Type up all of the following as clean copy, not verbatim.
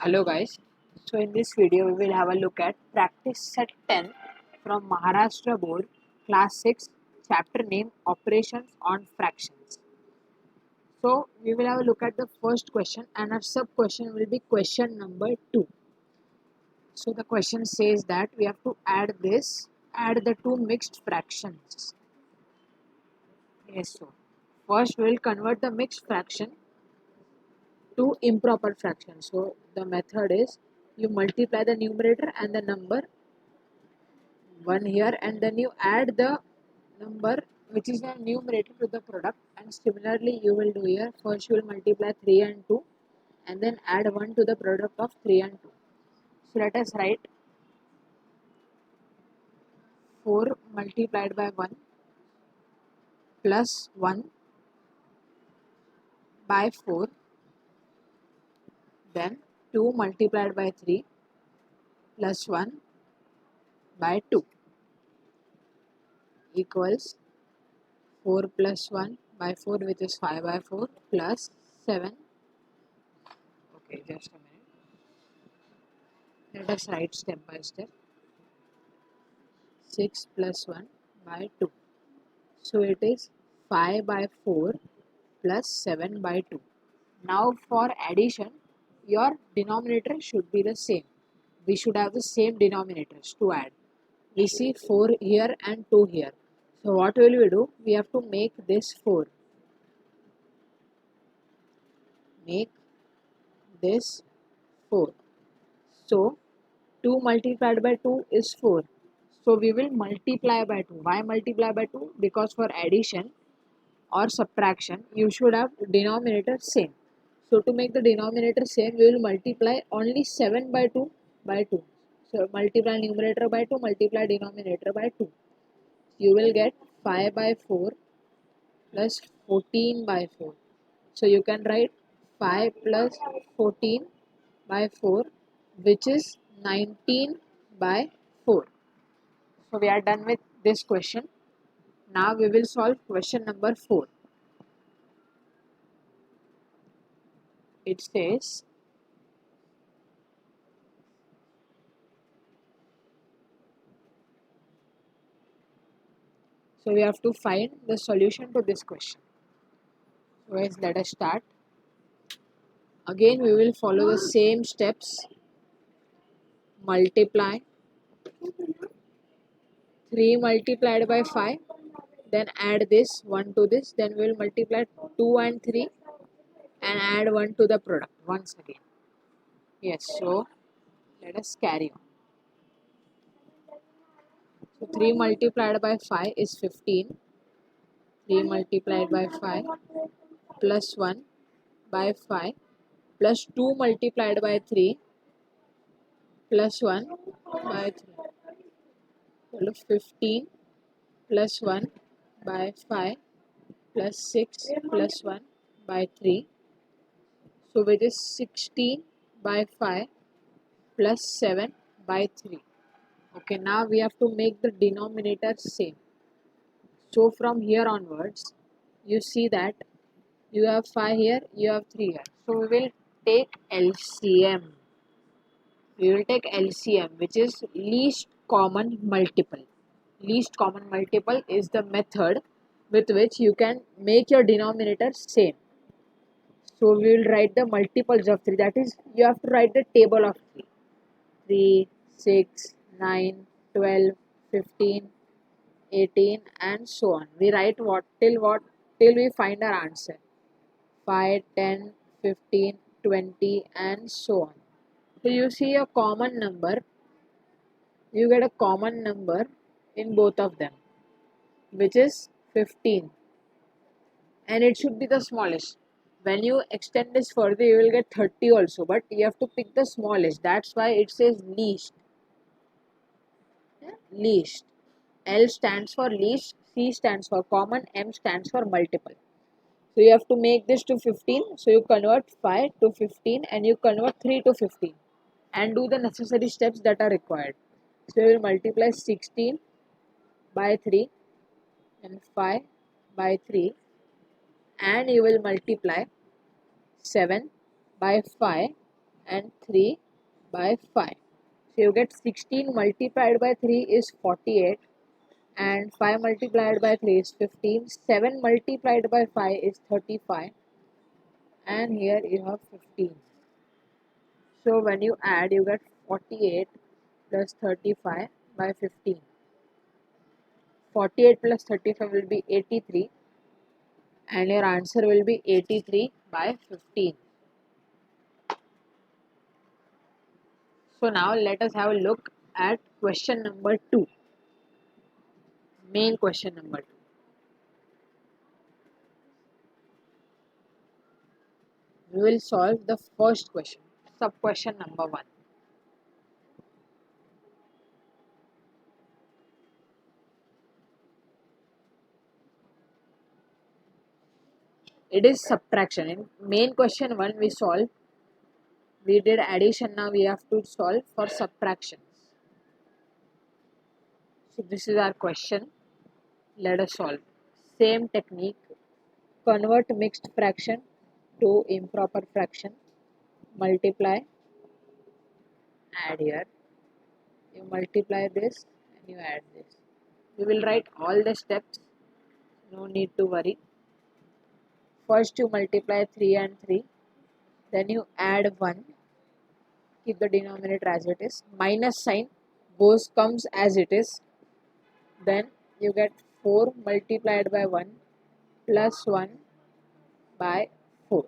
Hello guys, so in this video we will have a look at practice set 10 from Maharashtra board class 6 chapter name operations on fractions. So we will have a look at the first question and our sub question will be question number 2. So the question says that we have to add the two mixed fractions. Yes, so first we will convert the mixed fraction to improper fraction. So the method is you multiply the numerator and the number 1 here, and then you add the number which is the numerator to the product, and similarly you will do here. First you will multiply 3 and 2 and then add 1 to the product of 3 and 2. So let us write 4 multiplied by 1 plus 1 by 4, then 2 multiplied by 3 plus 1 by 2 equals 4 plus 1 by 4, which is 5 by 4, plus 7. Okay, just a minute. Let us write step by step. 6 plus 1 by 2. So it is 5 by 4 plus 7 by 2. Now for addition, your denominator should be the same. We should have the same denominators to add. We see 4 here and 2 here. So what will we do? We have to make this 4. Make this 4. So 2 multiplied by 2 is 4. So we will multiply by 2. Why multiply by 2? Because for addition or subtraction, you should have denominator same. So to make the denominator same, we will multiply only 7 by 2 by 2. So multiply numerator by 2, multiply denominator by 2. You will get 5 by 4 plus 14 by 4. So you can write 5 plus 14 by 4, which is 19 by 4. So we are done with this question. Now we will solve question number 4. It says so we have to find the solution to this question. So guys, let us start. Again we will follow the same steps. Multiply 3 multiplied by 5, then add this 1 to this, then we will multiply 2 and 3 and add 1 to the product once again. Yes, so let us carry on. So 3 multiplied by 5 is 15. 3 multiplied by 5 plus 1 by 5 plus 2 multiplied by 3 plus 1 by 3. So 15 plus 1 by 5 plus 6 plus 1 by 3. So which is 16 by 5 plus 7 by 3. Okay, now we have to make the denominator same. So from here onwards, you see that you have 5 here, you have 3 here. So we will take LCM. We will take LCM, which is least common multiple. Least common multiple is the method with which you can make your denominator same. So we will write the multiples of 3. That is, you have to write the table of 3. 3, 6, 9, 12, 15, 18 and so on. We write till we find our answer. 5, 10, 15, 20 and so on. So you see a common number. You get a common number in both of them, which is 15. And it should be the smallest. When you extend this further, you will get 30 also, but you have to pick the smallest. That's why it says least. Least. L stands for least, C stands for common, M stands for multiple. So you have to make this to 15. So you convert 5 to 15 and you convert 3 to 15 and do the necessary steps that are required. So you will multiply 16 by 3 and 5 by 3 and you will multiply 7 by 5 and 3 by 5. So you get 16 multiplied by 3 is 48 and 5 multiplied by 3 is 15. 7 multiplied by 5 is 35 and here you have 15. So when you add, you get 48 plus 35 by 15. 48 plus 35 will be 83 and your answer will be 83 by 15. So now let us have a look at question number 2. Main question number 2. We will solve the first question, sub question number 1. It is subtraction. In main question 1 we did addition, now we have to solve for subtractions. So this is our question. Let us solve. Same technique. Convert mixed fraction to improper fraction. Multiply. Add here. You multiply this and you add this. We will write all the steps. No need to worry. First you multiply 3 and 3. Then you add 1. Keep the denominator as it is. Minus sign comes as it is. Then you get 4 multiplied by 1 plus 1 by 4.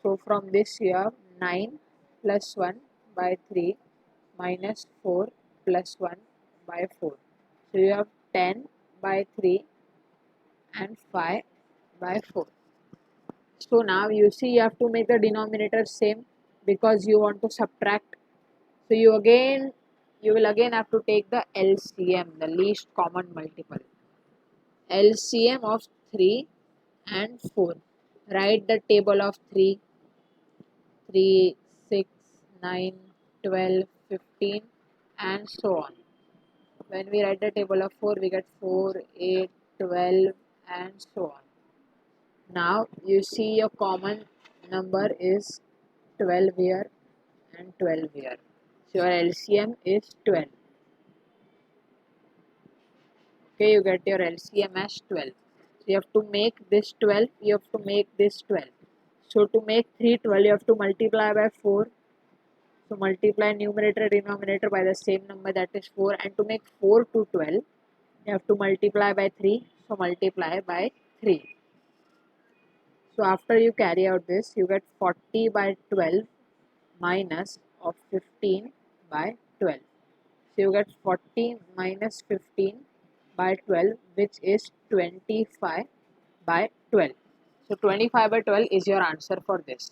So from this you have 9 plus 1 by 3 minus 4 plus 1 by 4. So you have 10 by 3 and 5 by 4. So now you see you have to make the denominator same because you want to subtract. So you will again have to take the LCM, the least common multiple. LCM of 3 and 4. Write the table of 3, 6, 9, 12, 15 and so on. When we write the table of 4, we get 4, 8, 12 and so on. Now you see your common number is 12 here and 12 here. So your LCM is 12. Okay, you get your LCM as 12. So you have to make this 12, you have to make this 12. So to make 3 12, you have to multiply by 4. So multiply numerator denominator by the same number, that is 4. And to make 4 to 12, you have to multiply by 3. So multiply by 3. So after you carry out this, you get 40 by 12 minus of 15 by 12. So you get 40 minus 15 by 12, which is 25 by 12. So 25 by 12 is your answer for this.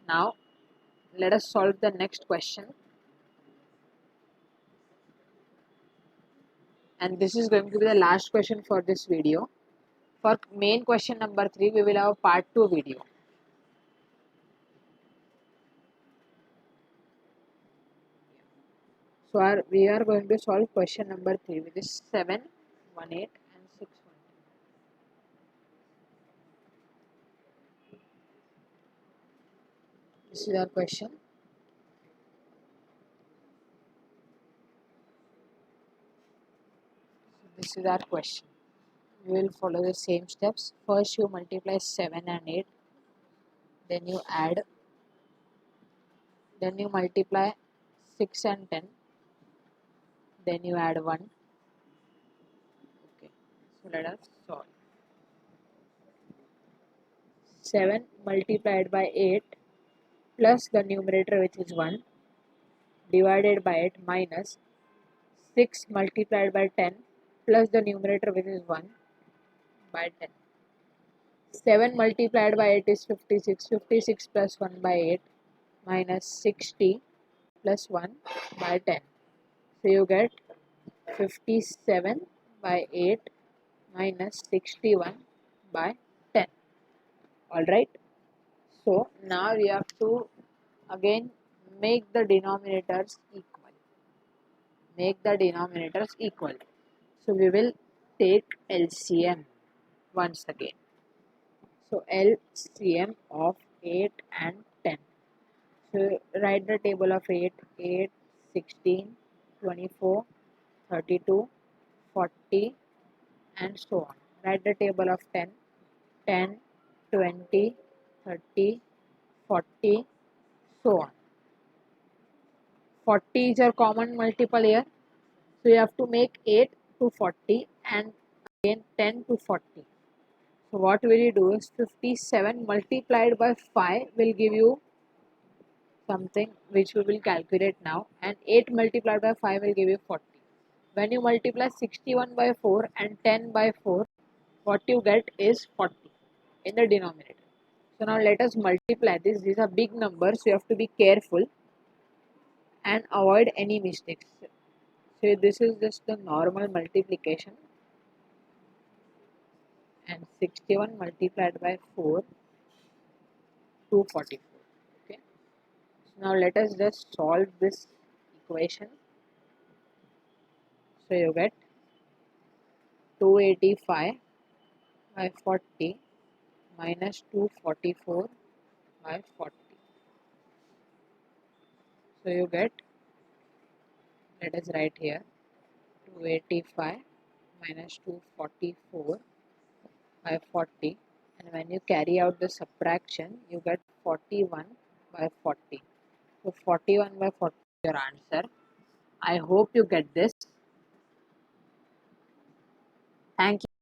Now let us solve the next question. And this is going to be the last question for this video. For main question number 3, we will have a part 2 video. So we are going to solve question number 3, which is 7, 1, 8 and 6, 1. This is our question. This is our question. We will follow the same steps. First you multiply 7 and 8. Then you add. Then you multiply 6 and 10. Then you add 1. Okay. So let us solve. 7 multiplied by 8 plus the numerator, which is 1, divided by it, minus 6 multiplied by 10 plus the numerator, which is 1, by 10. 7 multiplied by 8 is 56. 56 plus 1 by 8 minus 60 plus 1 by 10. So you get 57 by 8 minus 61 by 10. Alright. So now we have to again make the denominators equal. Make the denominators equal. So we will take LCM once again. So LCM of 8 and 10. So write the table of 8, 8, 16, 24, 32, 40 and so on. Write the table of 10, 10, 20, 30, 40, so on. 40 is your common multiple here. So you have to make 8 to 40 and again 10 to 40. So what will you do is 57 multiplied by 5 will give you something which we will calculate now, and 8 multiplied by 5 will give you 40. When you multiply 61 by 4 and 10 by 4, what you get is 40 in the denominator. So now let us multiply this. These are big numbers, so you have to be careful and avoid any mistakes. So this is just the normal multiplication, and 61 multiplied by 4, 244. Okay. So now let us just solve this equation. So you get 285 by 40 minus 244 by 40. So you get, let us write here, 285 minus 244 by 40, and when you carry out the subtraction you get 41 by 40. So 41 by 40 is your answer. I hope you get this. Thank you.